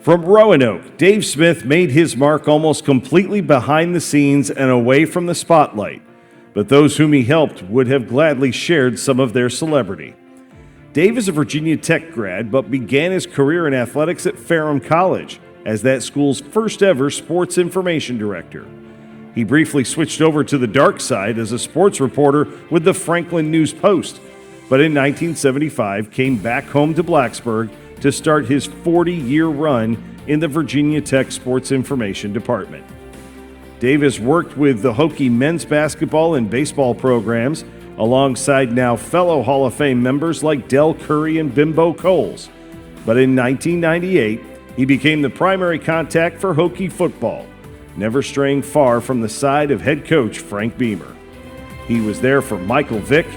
From Roanoke, Dave Smith made his mark almost completely behind the scenes and away from the spotlight, but those whom he helped would have gladly shared some of their celebrity. Dave is a Virginia Tech grad, but began his career in athletics at Ferrum College as that school's first ever sports information director. He briefly switched over to the dark side as a sports reporter with the Franklin News Post, but in 1975 came back home to Blacksburg to start his 40-year run in the Virginia Tech Sports Information Department. Dave has worked with the Hokie men's basketball and baseball programs alongside now fellow Hall of Fame members like Del Curry and Bimbo Coles. But in 1998, he became the primary contact for Hokie football, never straying far from the side of head coach Frank Beamer. He was there for Michael Vick,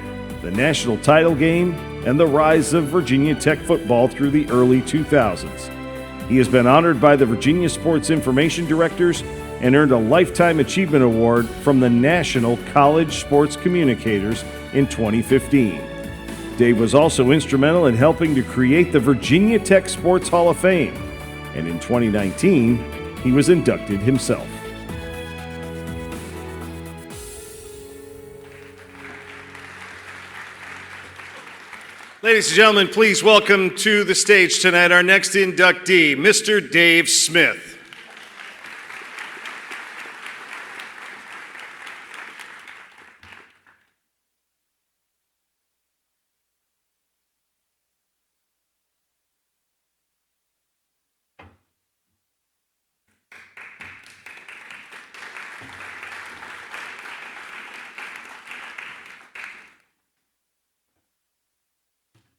the national title game, and the rise of Virginia Tech football through the early 2000s. He has been honored by the Virginia Sports Information Directors and earned a Lifetime Achievement Award from the National College Sports Communicators in 2015. Dave was also instrumental in helping to create the Virginia Tech Sports Hall of Fame, and in 2019, he was inducted himself. Ladies and gentlemen, please welcome to the stage tonight our next inductee, Mr. Dave Smith.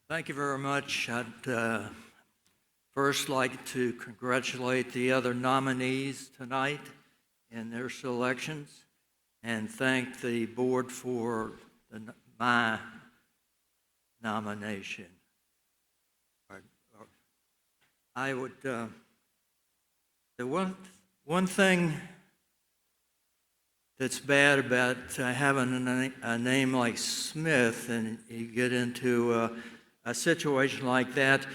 Thank you very much. I'd first like to congratulate the other nominees tonight in their selections and thank the board for my nomination. I would, the one thing that's bad about having a name like Smith, and you get into a situation like that,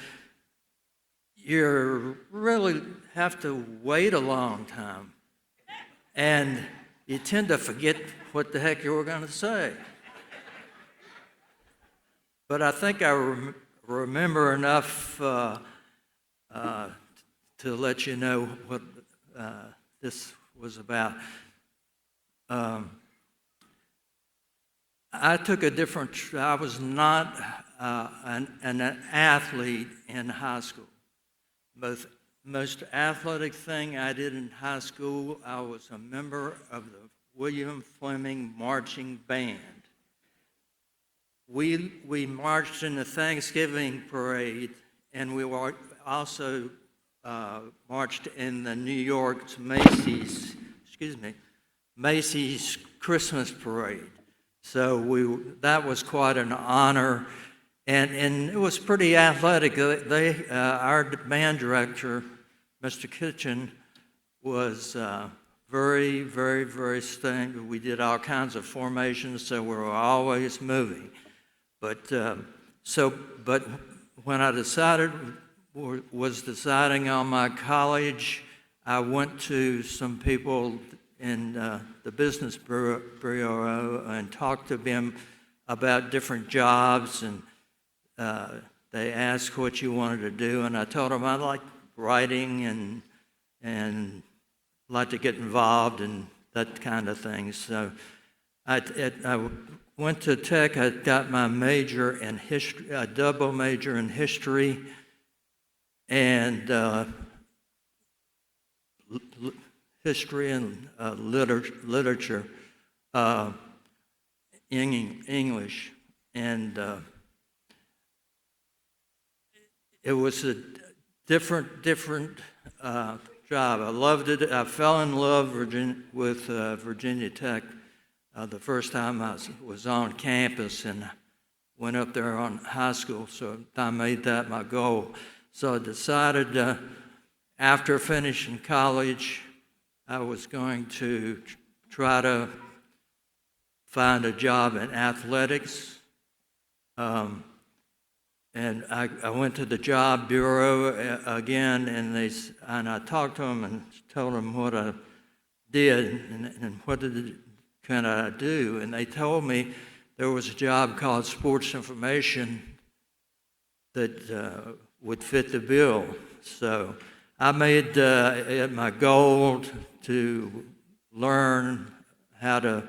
you really have to wait a long time, and you tend to forget what the heck you were going to say. But I think I remember enough to let you know what this was about. I took a different. I was not an athlete in high school. Most athletic thing I did in high school, I was a member of the William Fleming Marching Band. We marched in the Thanksgiving parade, and we were also marched in the New York's Macy's Christmas parade. So that was quite an honor, and it was pretty athletic. Our band director, Mr. Kitchen, was very, very, very stable. We did all kinds of formations, so we were always moving. But when I was deciding on my college, I went to some people in the business bureau and talked to them about different jobs, and they asked what you wanted to do, and I told them I like writing and like to get involved in that kind of thing. So I went to Tech. I got my major in history, a double major in history, and history and literature, English, and it was a different job. I loved it. I fell in love with Virginia Tech the first time I was on campus and went up there on high school, so I made that my goal. So I decided after finishing college, I was going to try to find a job in athletics. And I went to the job bureau again, and I talked to them and told them what I did and what can I do. And they told me there was a job called sports information that would fit the bill. So I made it my goal to learn how to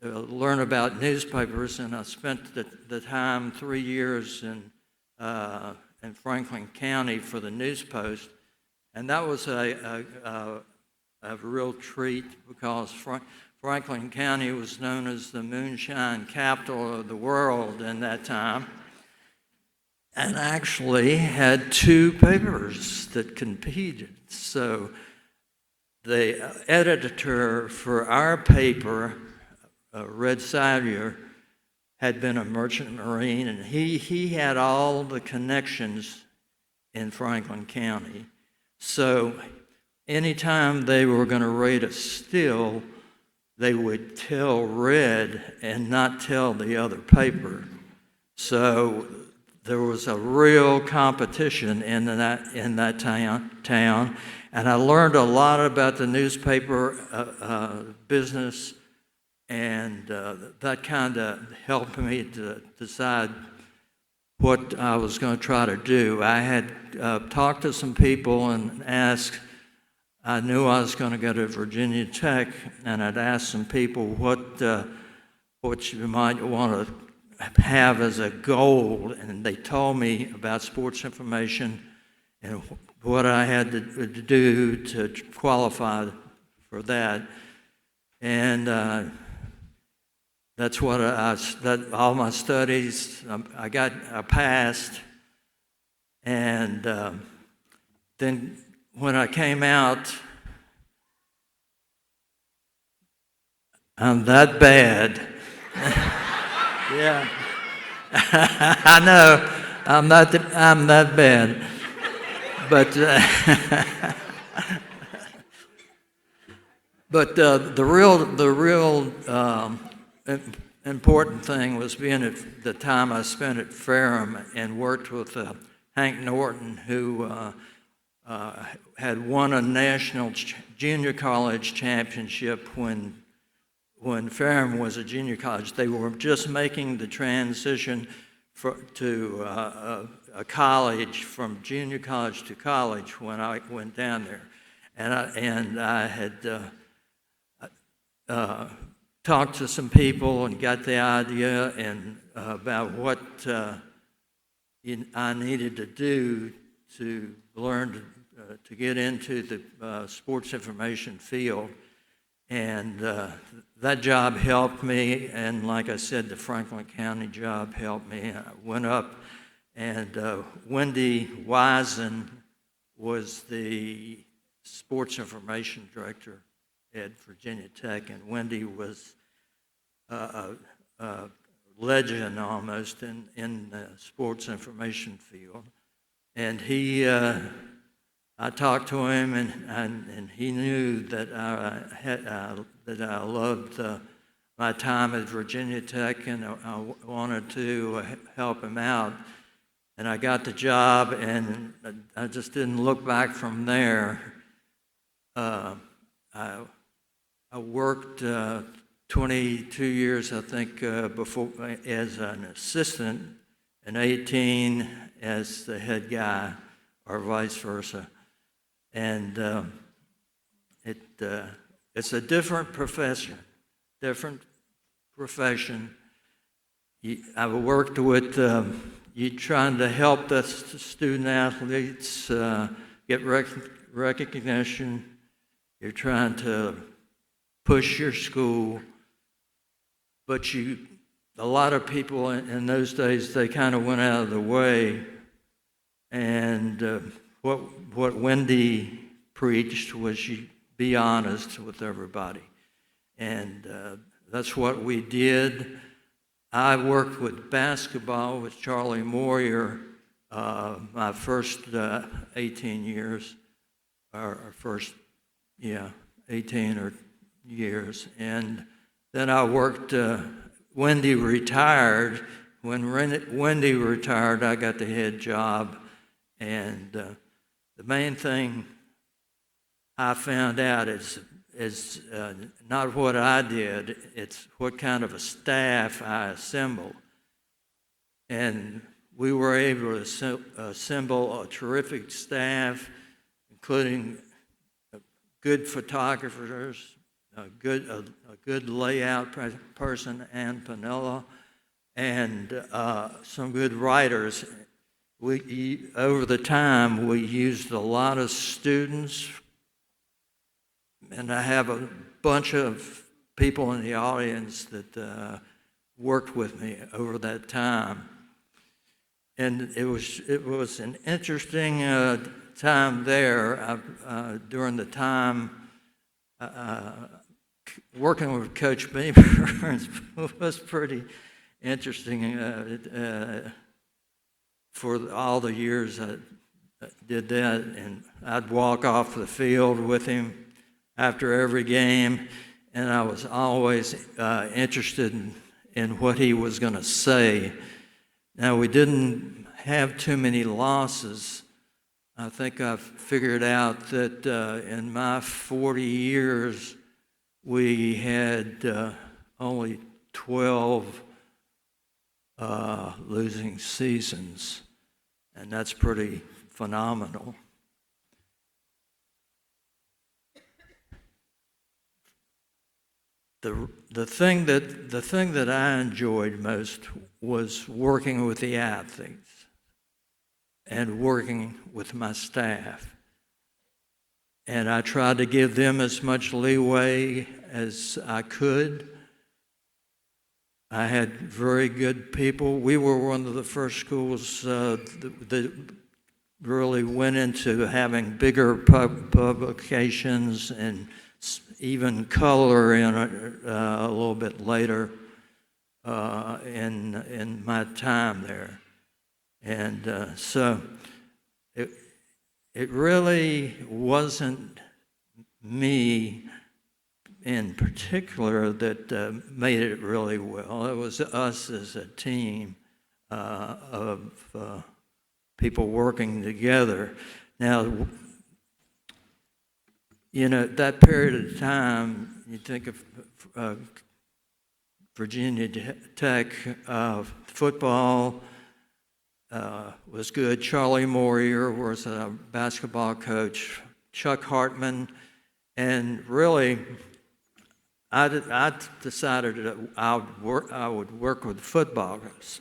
learn about newspapers, and I spent the time 3 years in Franklin County for the News Post, and that was a real treat because Franklin County was known as the moonshine capital of the world in that time, and actually had 2 papers that competed. So the editor for our paper, Red Salyer, had been a merchant marine, and he had all the connections in Franklin County. So anytime they were going to rate a still, they would tell Red and not tell the other paper. So there was a real competition in that town, and I learned a lot about the newspaper business. And that kind of helped me to decide what I was going to try to do. I had talked to some people and asked, I knew I was going to go to Virginia Tech, and I'd asked some people what you might want to have as a goal, and they told me about sports information and what I had to do to qualify for that. And that's what all my studies, I passed. And then when I came out, I'm that bad. Yeah. I know, I'm that bad. But but the real important thing was being at the time I spent at Ferrum and worked with Hank Norton, who had won a national junior college championship when Ferrum was a junior college. They were just making the transition to a college, from junior college to college, when I went down there, and I had talked to some people and got the idea and about what I needed to do to learn to get into the sports information field. And that job helped me, and like I said, the Franklin County job helped me. I went up, and Wendy Wisen was the sports information director at Virginia Tech, and Wendy was a legend almost in the sports information field. And I talked to him, and he knew that I loved my time at Virginia Tech, and I wanted to help him out. And I got the job, and I just didn't look back from there. I worked 22 years, I think, before as an assistant, and 18 as the head guy, or vice versa. And it's a different profession. I've worked with you trying to help the student athletes get recognition. You're trying to push your school, but a lot of people in those days, they kind of went out of the way. And what Wendy preached was you be honest with everybody. And that's what we did. I worked with basketball with Charlie Moyer my first 18 years, or 18 years. And then I worked, Wendy retired, when Wendy retired, I got the head job, and the main thing I found out is not what I did, it's what kind of a staff I assembled. And we were able to assemble a terrific staff, including good photographers, a good layout person, Ann Panella, and some good writers. Over the time, we used a lot of students, and I have a bunch of people in the audience that worked with me over that time. And it was an interesting time there. During the time working with Coach Beamer was pretty interesting for all the years I did that. And I'd walk off the field with him after every game, and I was always interested in what he was going to say. Now, we didn't have too many losses. I think I've figured out that in my 40 years, we had only 12 losing seasons, and that's pretty phenomenal. The thing that I enjoyed most was working with the athletes and working with my staff. And I tried to give them as much leeway as I could. I had very good people. We were one of the first schools that really went into having bigger publications and even color in it a little bit later in my time there. And so it really wasn't me in particular that made it really well. It was us as a team of people working together. Now, you know, that period of time, you think of Virginia Tech football was good. Charlie Moyer was a basketball coach. Chuck Hartman, and really, I decided that I would work with footballers,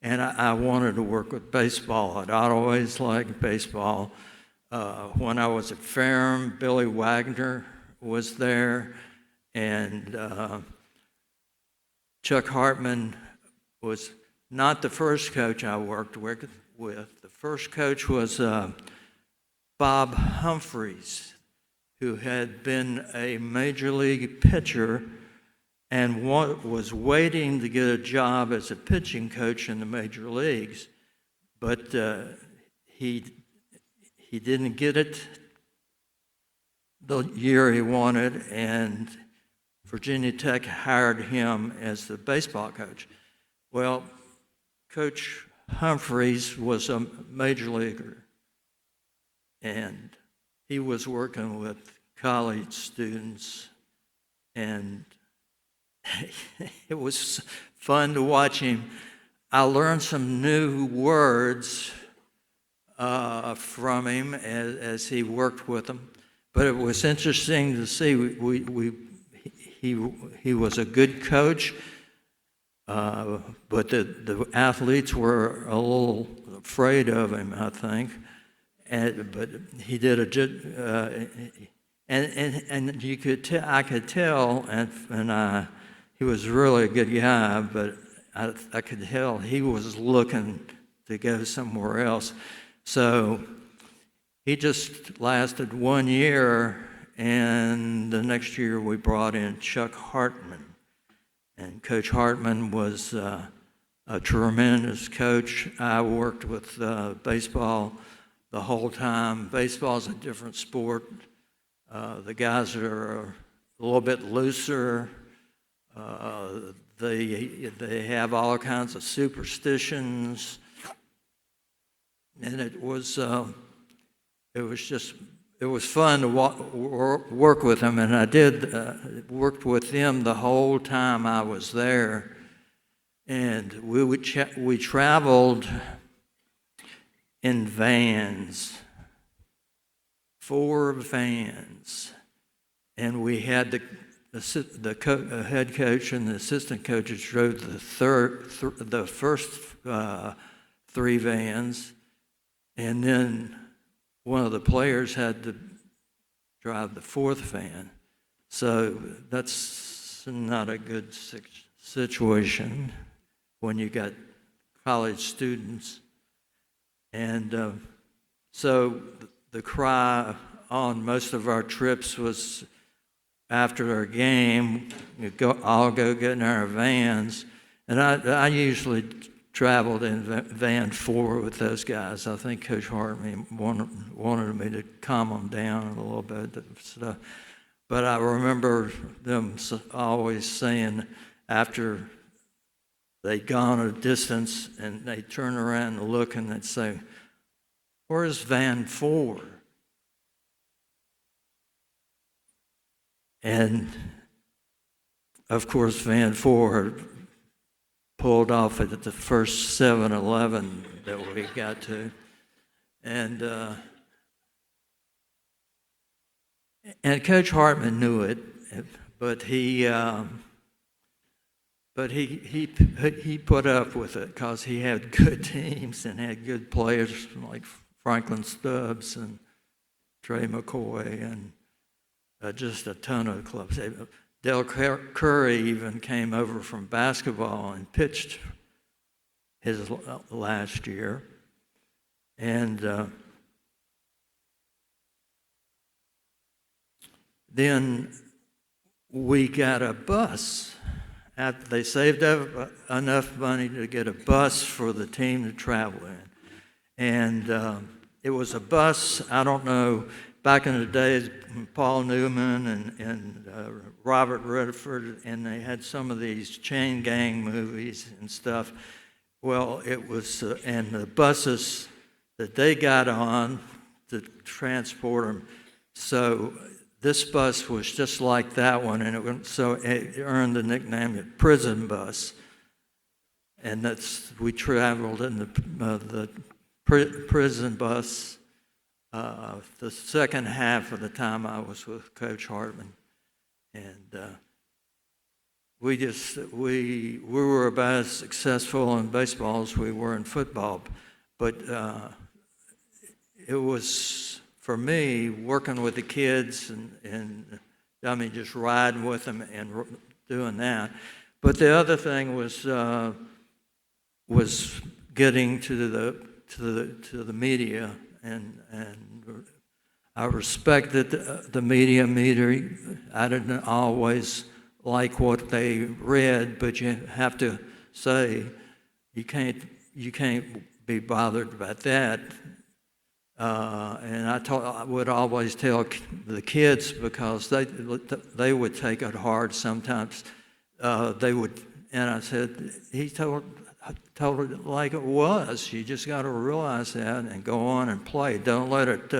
and I wanted to work with baseball. I'd always liked baseball. When I was at Ferrum, Billy Wagner was there, and Chuck Hartman was not the first coach I worked with. The first coach was Bob Humphreys, who had been a major league pitcher and was waiting to get a job as a pitching coach in the major leagues, but he didn't get it the year he wanted, and Virginia Tech hired him as the baseball coach. Well, Coach Humphreys was a major leaguer, and he was working with college students, and it was fun to watch him. I learned some new words from him as he worked with them, but it was interesting to see. He was a good coach, but the athletes were a little afraid of him, I think. But he did and you could I could tell, and he was really a good guy, but I could tell he was looking to go somewhere else. So he just lasted 1 year, and the next year we brought in Chuck Hartman. And Coach Hartman was a tremendous coach. I worked with baseball the whole time. Baseball's a different sport. The guys are a little bit looser. they have all kinds of superstitions, and it was fun to work with them, and I did worked with them the whole time I was there, and we traveled in vans, 4 vans, and we had the head coach and the assistant coaches drove the first 3 vans, and then one of the players had to drive the 4th van. So that's not a good situation when you got college students. And so the cry on most of our trips was, after a game, all go get in our vans. And I usually traveled in van 4 with those guys. I think Coach Hartman wanted me to calm them down a little bit. But I remember them always saying, after they'd gone a distance and they'd turn around and look and they'd say, "Where's van 4?" And of course, van 4 pulled off at the first 7-Eleven that we got to, and Coach Hartman knew it, but he put up with it because he had good teams and had good players like Franklin Stubbs and Trey McCoy and just a ton of clubs. Del Curry even came over from basketball and pitched his last year. And then we got a bus. They saved up enough money to get a bus for the team to travel in. And it was a bus, I don't know, back in the days, Paul Newman and Robert Redford, and they had some of these chain gang movies and stuff. Well, it was, and the buses that they got on to transport them. So this bus was just like that one, and so it earned the nickname of Prison Bus. And we traveled in the prison bus the second half of the time I was with Coach Hartman, and we were about as successful in baseball as we were in football, but it was, for me, working with the kids and I mean just riding with them and doing that. But the other thing was getting to the media. And I respected the media. I didn't always like what they read, but you have to say you can't be bothered about that. And I would always tell the kids, because they would take it hard sometimes. They would, and I said, he told it like it was. You just got to realize that and go on and play. Don't let it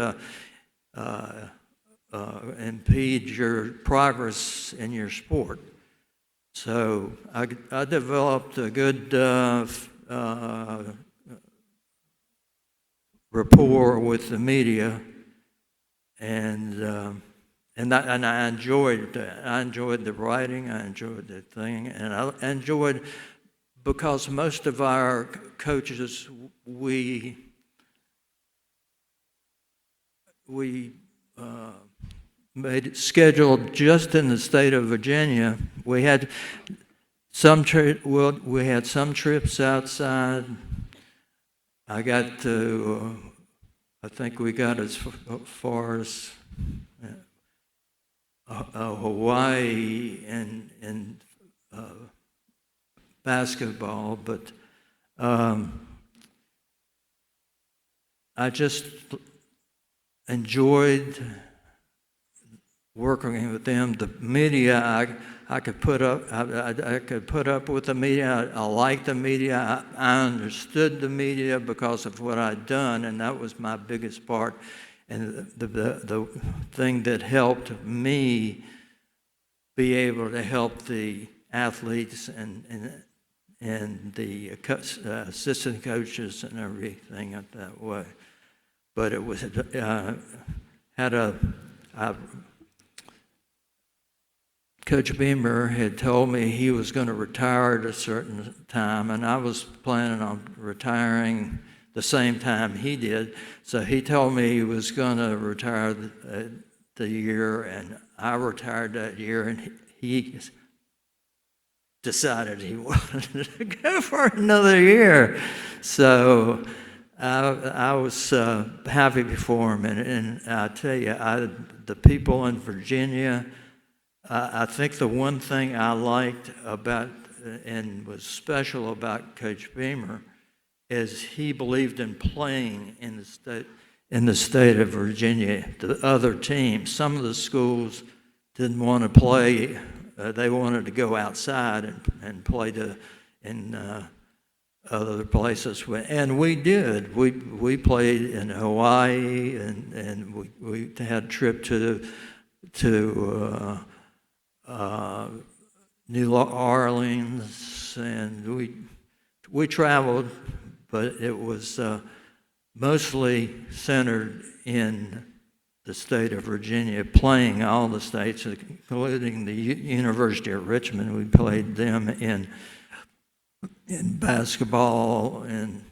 impede your progress in your sport. So I developed a good rapport with the media, and I enjoyed that. I enjoyed the writing. I enjoyed the thing, and I enjoyed. Because most of our coaches, we made it scheduled just in the state of Virginia. We had some trips outside. I think we got as far as Hawaii and basketball, but I just enjoyed working with them. The media, I could put up. I could put up with the media. I liked the media. I understood the media because of what I'd done, and that was my biggest part. And the thing that helped me be able to help the athletes and the assistant coaches and everything that way. But it was Coach Beamer had told me he was going to retire at a certain time, and I was planning on retiring the same time he did. So he told me he was going to retire the year, and I retired that year, and he decided he wanted to go for another year. So I was happy for him, and I tell you, the people in Virginia, I think the one thing I liked about and was special about Coach Beamer is he believed in playing in the state of Virginia. The other teams, some of the schools didn't want to play. They wanted to go outside and play in other places, and we did. We played in Hawaii, and we had a trip to New Orleans, and we traveled, but it was mostly centered in the state of Virginia, playing all the states, including the University of Richmond. We played them in basketball and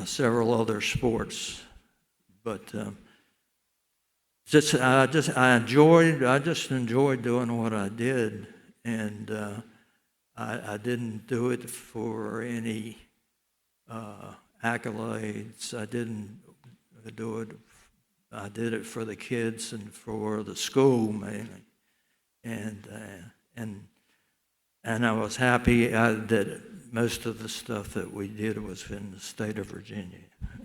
several other sports. But I just enjoyed doing what I did, and I didn't do it for any accolades. I didn't do it. I did it for the kids and for the school mainly, and I was happy that most of the stuff that we did was in the state of Virginia,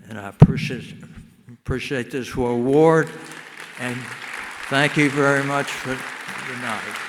and I appreciate this award, and thank you very much for the night.